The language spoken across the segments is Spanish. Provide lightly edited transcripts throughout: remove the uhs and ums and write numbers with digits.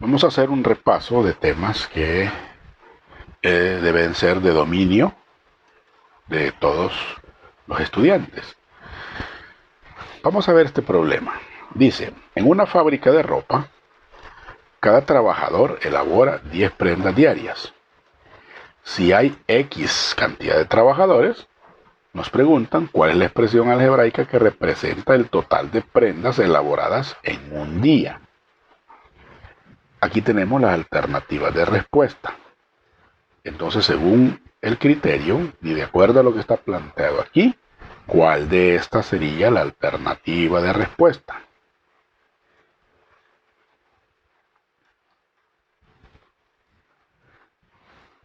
Vamos a hacer un repaso de temas que deben ser de dominio de todos los estudiantes. Vamos a ver este problema. Dice, en una fábrica de ropa, cada trabajador elabora 10 prendas diarias. Si hay X cantidad de trabajadores, nos preguntan cuál es la expresión algebraica que representa el total de prendas elaboradas en un día. Aquí tenemos las alternativas de respuesta. Entonces, según el criterio y de acuerdo a lo que está planteado aquí, ¿cuál de estas sería la alternativa de respuesta?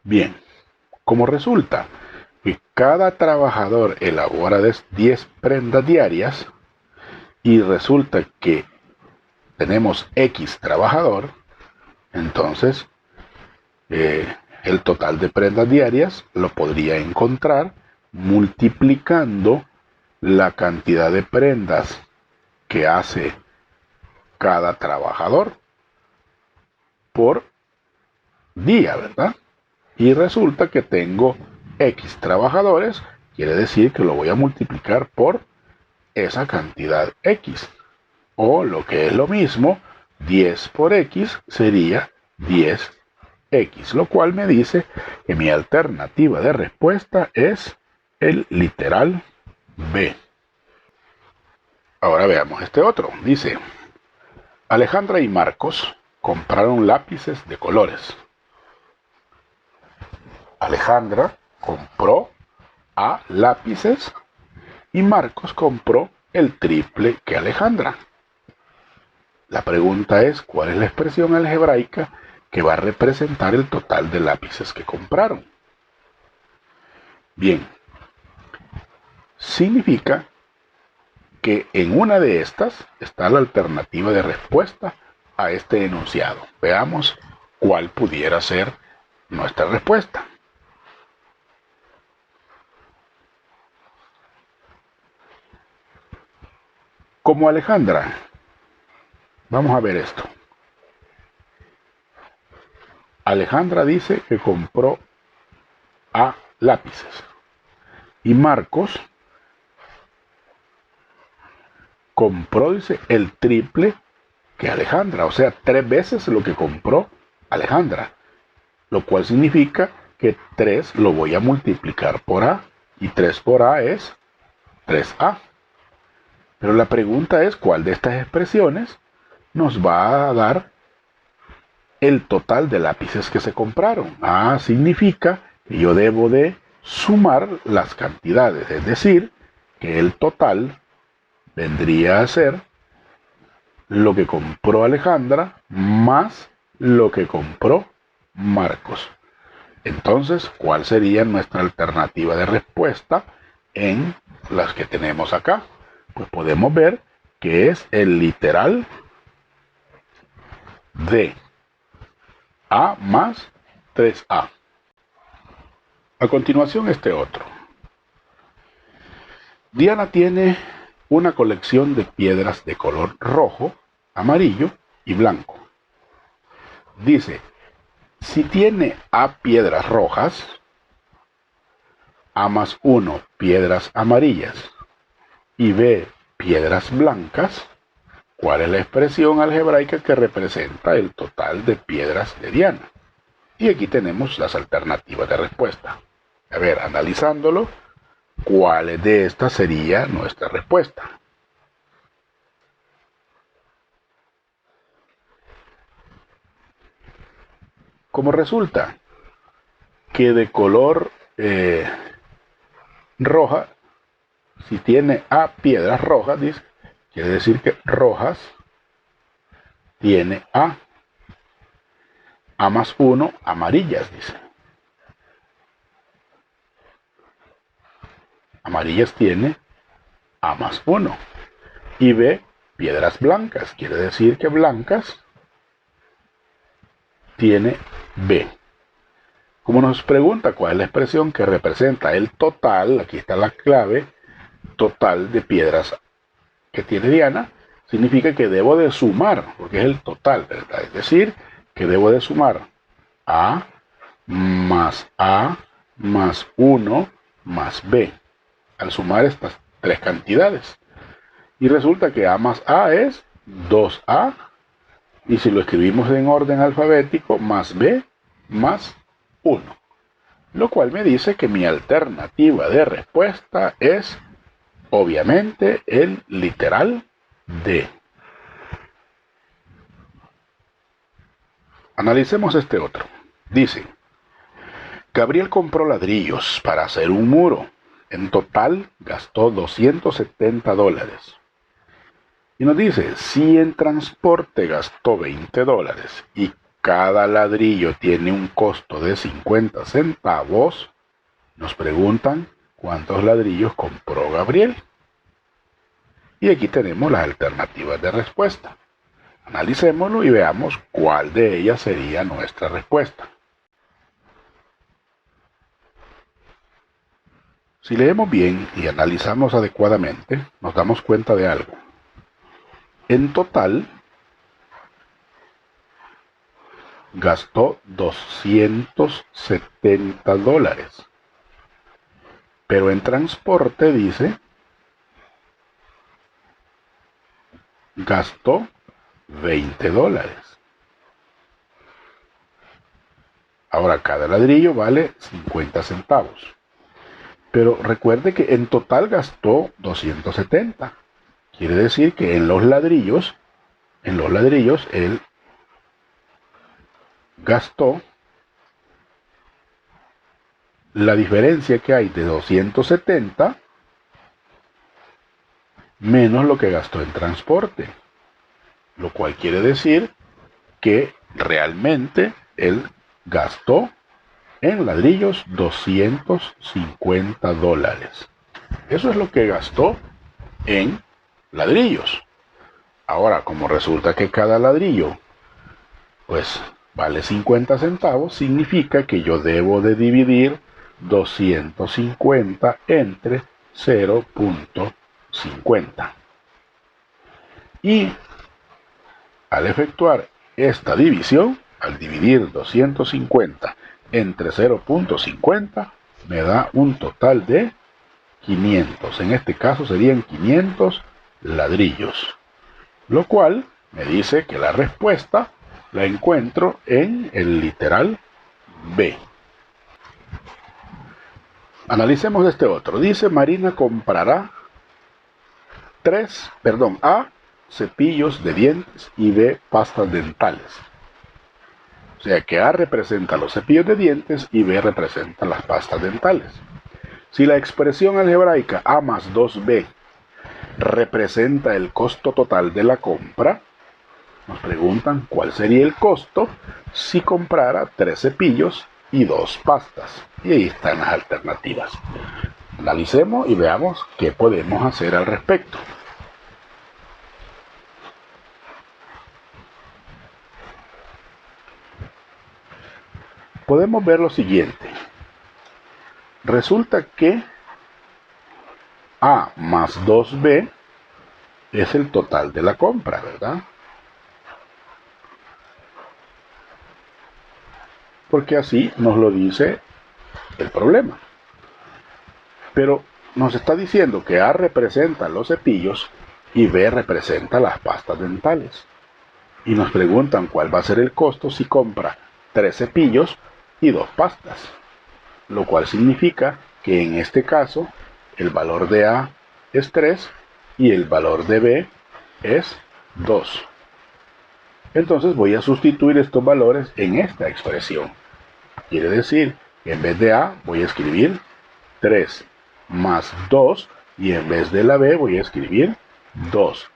Bien, como resulta que cada trabajador elabora 10 prendas diarias y resulta que tenemos X trabajador, entonces el total de prendas diarias lo podría encontrar multiplicando la cantidad de prendas que hace cada trabajador por día, ¿verdad? Y resulta que tengo X trabajadores, quiere decir que lo voy a multiplicar por esa cantidad X. O lo que es lo mismo, 10 por X sería 10X, lo cual me dice que mi alternativa de respuesta es el literal B. Ahora veamos este otro. Dice, Alejandra y Marcos compraron lápices de colores. Alejandra compró A lápices y Marcos compró el triple que Alejandra. La pregunta es, ¿cuál es la expresión algebraica que va a representar el total de lápices que compraron? Bien, significa que en una de estas está la alternativa de respuesta a este enunciado. Veamos cuál pudiera ser nuestra respuesta. Como Alejandra, vamos a ver esto. Alejandra dice que compró A lápices y Marcos compró, dice, el triple que Alejandra, o sea, 3 veces lo que compró Alejandra, lo cual significa que 3 lo voy a multiplicar por A y 3 por A es 3A. Pero la pregunta es, ¿cuál de estas expresiones nos va a dar el total de lápices que se compraron? A significa que yo debo de sumar las cantidades, es decir, que el total vendría a ser lo que compró Alejandra más lo que compró Marcos. Entonces, ¿cuál sería nuestra alternativa de respuesta en las que tenemos acá? Pues podemos ver que es el literal de A más 3A. A continuación este otro. Diana tiene una colección de piedras de color rojo, amarillo y blanco. Dice, si tiene A piedras rojas, A más 1 piedras amarillas y B piedras blancas, ¿cuál es la expresión algebraica que representa el total de piedras de Diana? Y aquí tenemos las alternativas de respuesta. A ver, analizándolo, ¿cuál de estas sería nuestra respuesta? Como resulta que de color roja, si tiene A piedras rojas, dice, quiere decir que rojas tiene A más 1 amarillas, dice. Amarillas tiene A más 1. Y B, piedras blancas, quiere decir que blancas tiene B. Como nos pregunta cuál es la expresión que representa el total, aquí está la clave, total de piedras que tiene Diana, significa que debo de sumar, porque es el total, ¿verdad? Es decir, que debo de sumar A más 1 más B, al sumar estas tres cantidades. Y resulta que A más A es 2A, y si lo escribimos en orden alfabético, más B más 1. Lo cual me dice que mi alternativa de respuesta es, obviamente, el literal D. Analicemos este otro. Dice, Gabriel compró ladrillos para hacer un muro. En total gastó $270. Y nos dice, si en transporte gastó $20 y cada ladrillo tiene un costo de 50 centavos, nos preguntan cuántos ladrillos compró Gabriel. Y aquí tenemos las alternativas de respuesta. Analicémoslo y veamos cuál de ellas sería nuestra respuesta. Si leemos bien y analizamos adecuadamente, nos damos cuenta de algo. En total, gastó $270. Pero en transporte dice, gastó $20. Ahora cada ladrillo vale 50 centavos. Pero recuerde que en total gastó 270. Quiere decir que en los ladrillos él gastó la diferencia que hay de 270 menos lo que gastó en transporte. Lo cual quiere decir que realmente él gastó en ladrillos $250. Eso es lo que gastó en ladrillos. Ahora, como resulta que cada ladrillo pues vale 50 centavos, significa que yo debo de dividir 250 entre 0.50. Y al efectuar esta división, al dividir 250 entre 0.50, me da un total de 500. En este caso serían 500 ladrillos. Lo cual me dice que la respuesta la encuentro en el literal B. Analicemos este otro. Dice, Marina comprará A, cepillos de dientes y B, pastas dentales. O sea que A representa los cepillos de dientes y B representa las pastas dentales. Si la expresión algebraica A más 2B representa el costo total de la compra, nos preguntan cuál sería el costo si comprara 3 cepillos y 2 pastas. Y ahí están las alternativas. Analicemos y veamos qué podemos hacer al respecto. Podemos ver lo siguiente. Resulta que A más 2B es el total de la compra, ¿verdad? Porque así nos lo dice el problema. Pero nos está diciendo que A representa los cepillos y B representa las pastas dentales. Y nos preguntan cuál va a ser el costo si compra 3 cepillos y 2 pastas. Lo cual significa que en este caso el valor de A es 3 y el valor de B es 2. Entonces voy a sustituir estos valores en esta expresión. Quiere decir que en vez de A voy a escribir 3 más 2 y en vez de la B voy a escribir 2.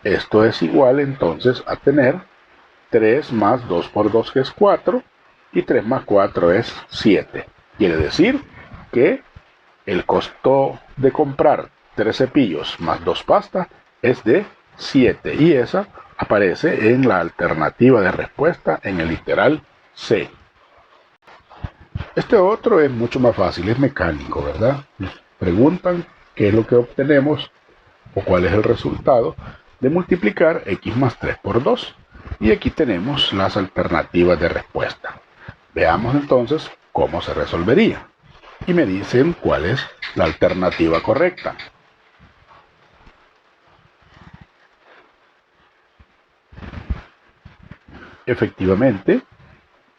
Esto es igual entonces a tener 3 más 2 por 2 que es 4 y 3 más 4 es 7. Quiere decir que el costo de comprar 3 cepillos más 2 pastas es de 7 y esa aparece en la alternativa de respuesta en el literal C. Este otro es mucho más fácil, es mecánico, ¿verdad? Nos preguntan qué es lo que obtenemos o cuál es el resultado de multiplicar x más 3 por 2. Y aquí tenemos las alternativas de respuesta. Veamos entonces cómo se resolvería. Y me dicen cuál es la alternativa correcta. Efectivamente,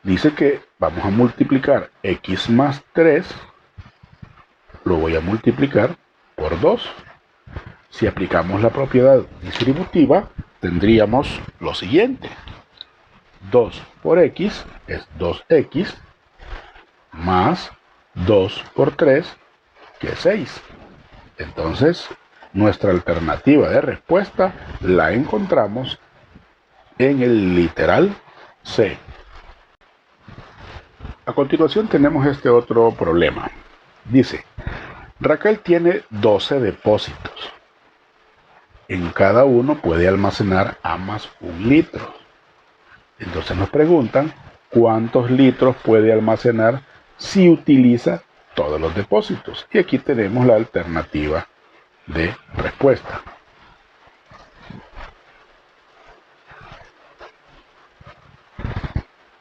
dice que vamos a multiplicar x más 3, lo voy a multiplicar por 2. Si aplicamos la propiedad distributiva, tendríamos lo siguiente. 2 por x es 2x, más 2 por 3, que es 6. Entonces, nuestra alternativa de respuesta la encontramos en el literal C. A continuación tenemos este otro problema. Dice, Raquel tiene 12 depósitos. En cada uno puede almacenar a más 1 litro. Entonces nos preguntan cuántos litros puede almacenar si utiliza todos los depósitos. Y aquí tenemos la alternativa de respuesta.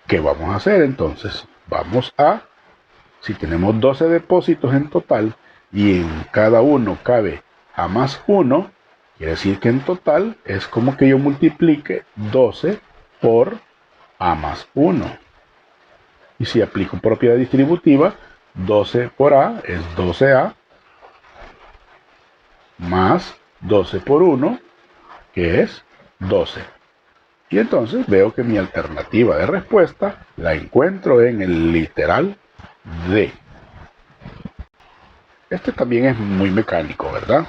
¿Qué vamos a hacer entonces? Vamos a, si tenemos 12 depósitos en total y en cada uno cabe a más 1, quiere decir que en total es como que yo multiplique 12 por a más 1. Y si aplico propiedad distributiva, 12 por a es 12a, más 12 por 1, que es 12. Y entonces veo que mi alternativa de respuesta la encuentro en el literal D. Este también es muy mecánico, ¿verdad?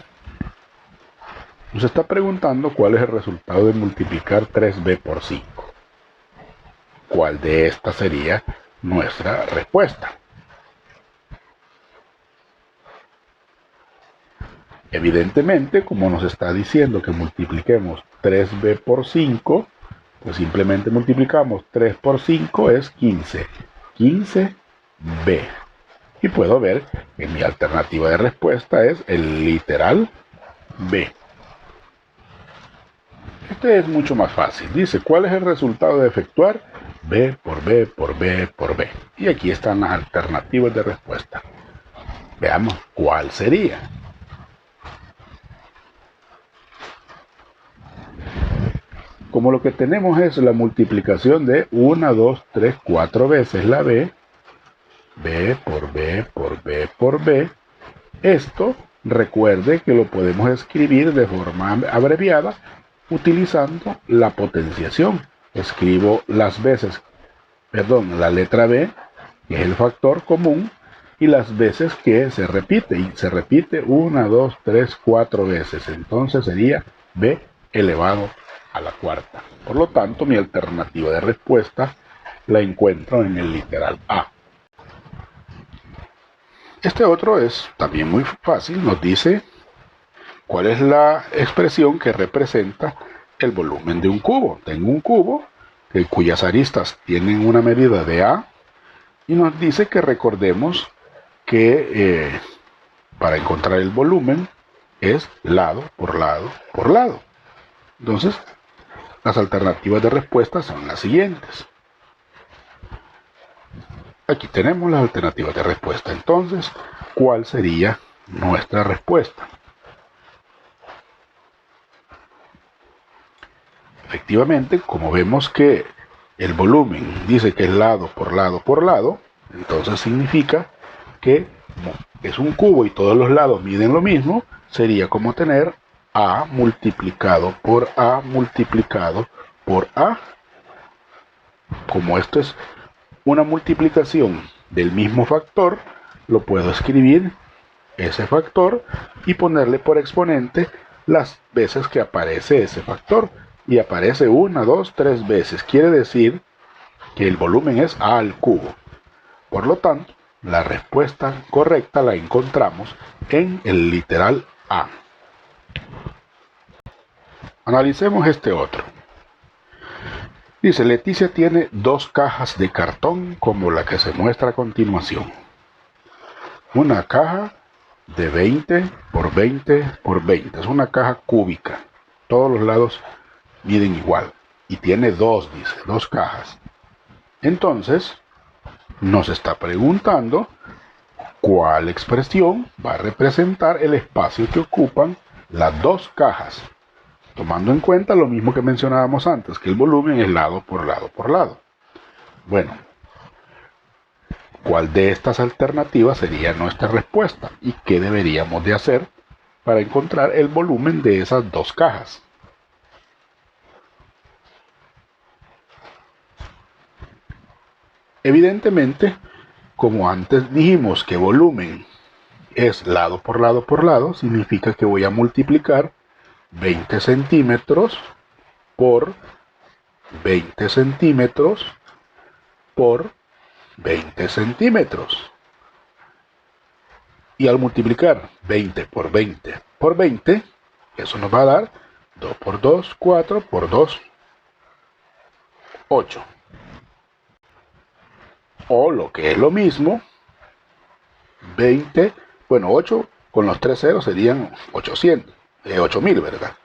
Nos está preguntando cuál es el resultado de multiplicar 3b por 5. ¿Cuál de estas sería nuestra respuesta? Evidentemente, como nos está diciendo que multipliquemos 3b por 5, pues simplemente multiplicamos 3 por 5 es 15. 15b. Y puedo ver que mi alternativa de respuesta es el literal B. Este es mucho más fácil. Dice, ¿cuál es el resultado de efectuar B por B por B por B? Y aquí están las alternativas de respuesta. Veamos cuál sería. Como lo que tenemos es la multiplicación de 1, 2, 3, 4 veces la B, B por B por B por B, esto recuerde que lo podemos escribir de forma abreviada utilizando la potenciación. Escribo las veces, la letra B, que es el factor común, y las veces que se repite. Y se repite 1, 2, 3, 4 veces. Entonces sería B elevado a la cuarta. Por lo tanto, mi alternativa de respuesta la encuentro en el literal A. Este otro es también muy fácil. Nos dice cuál es la expresión que representa el volumen de un cubo. Tengo un cubo cuyas aristas tienen una medida de A y nos dice que recordemos que para encontrar el volumen es lado por lado por lado. Entonces, las alternativas de respuesta son las siguientes. Aquí tenemos las alternativas de respuesta. Entonces, ¿cuál sería nuestra respuesta? Efectivamente, como vemos que el volumen dice que es lado por lado por lado, entonces significa que como es un cubo y todos los lados miden lo mismo, sería como tener A multiplicado por A multiplicado por A. Como esto es una multiplicación del mismo factor, lo puedo escribir ese factor y ponerle por exponente las veces que aparece ese factor. Y aparece 1, 2, 3 veces. Quiere decir que el volumen es A al cubo. Por lo tanto, la respuesta correcta la encontramos en el literal A. Analicemos este otro. Dice, Leticia tiene 2 cajas de cartón como la que se muestra a continuación. Una caja de 20 por 20 por 20. Es una caja cúbica. Todos los lados miden igual. y tiene dos, dice, dos cajas. Entonces, nos está preguntando cuál expresión va a representar el espacio que ocupan las dos cajas, tomando en cuenta lo mismo que mencionábamos antes, que el volumen es lado por lado por lado. Bueno, ¿cuál de estas alternativas sería nuestra respuesta? ¿Y qué deberíamos de hacer para encontrar el volumen de esas dos cajas? Evidentemente, como antes dijimos que volumen es lado por lado, significa que voy a multiplicar 20 centímetros por 20 centímetros por 20 centímetros. Y al multiplicar 20 por 20 por 20, eso nos va a dar 2 por 2, 4 por 2, 8. O lo que es lo mismo, 20, bueno, 8 con los 3 ceros serían 8000, ¿verdad?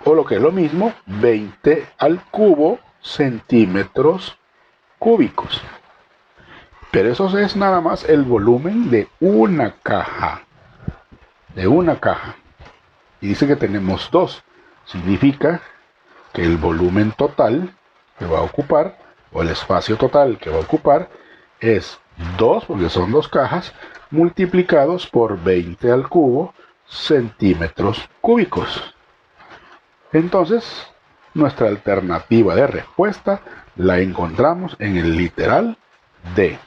O lo que es lo mismo, 20 al cubo centímetros cúbicos. Pero eso es nada más el volumen de una caja. De una caja. Y dice que tenemos dos. Significa que el volumen total que va a ocupar, o el espacio total que va a ocupar, es 2, porque son dos cajas, multiplicados por 20 al cubo centímetros cúbicos. Entonces, nuestra alternativa de respuesta la encontramos en el literal D.